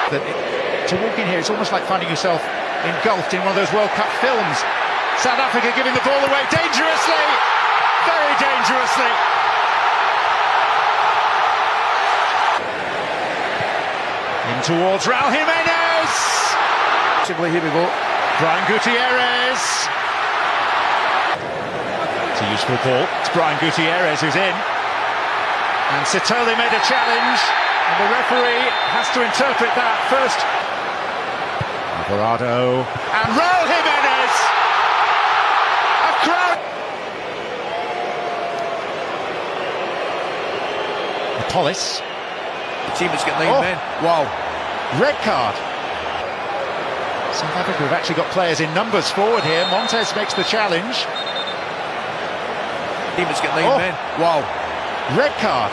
To walk in here, it's almost like finding yourself engulfed in one of those World Cup films. South Africa giving the ball away dangerously, very dangerously. In towards Raul Jimenez. Here we go. Brian Gutierrez. It's a useful ball. It's Brian Gutierrez who's in. And Sithole made a challenge. And the referee has to interpret that first. Alvarado. And Raul Jimenez! A crowd! Polis. The team has got 9 men. Wow. Red card. South Africa have actually got players in numbers forward here. Montes makes the challenge. The team has got 9 men. Wow. Red card.